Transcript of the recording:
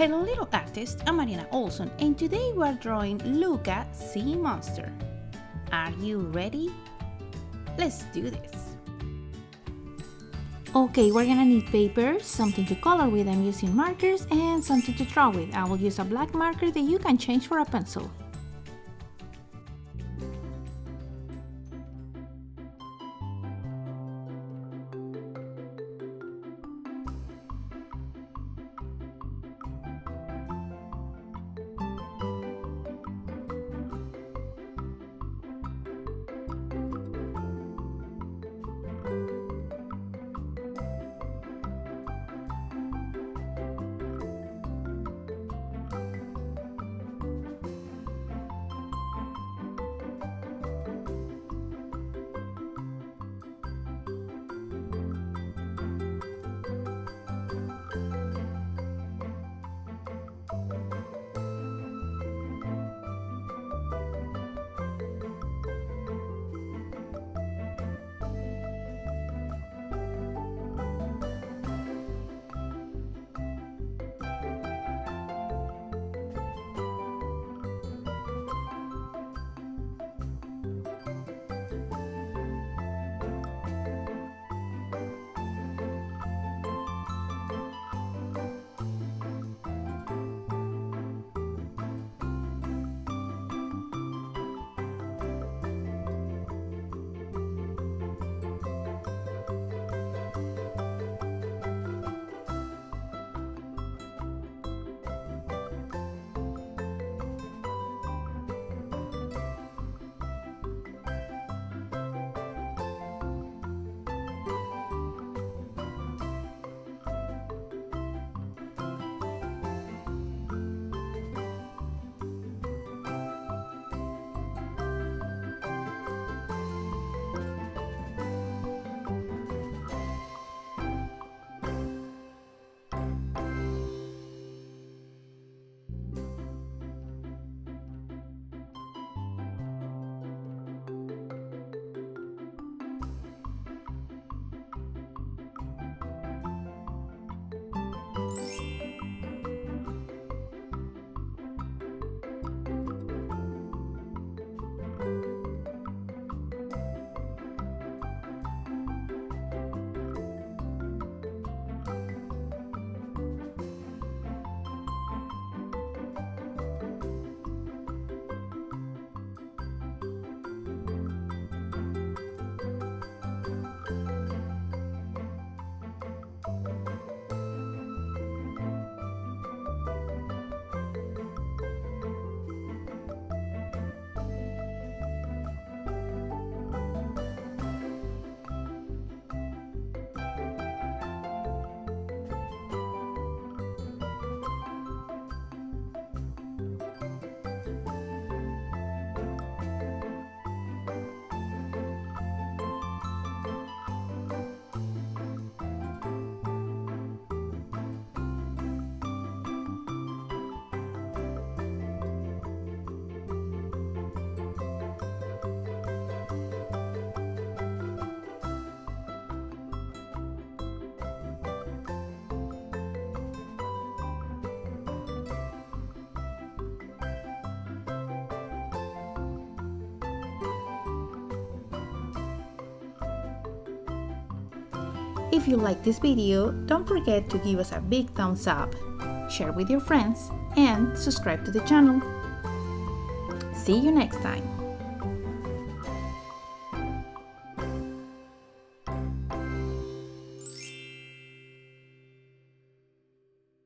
Hello little artist, I'm Mariana Olson and today we are drawing Luca Sea Monster. Are you ready? Let's do this. Okay, we're gonna need paper, something to color with, I'm using markers, and something to draw with. I will use a black marker that you can change for a pencil. If you like this video, don't forget to give us a big thumbs up, share with your friends, and subscribe to the channel. See you next time!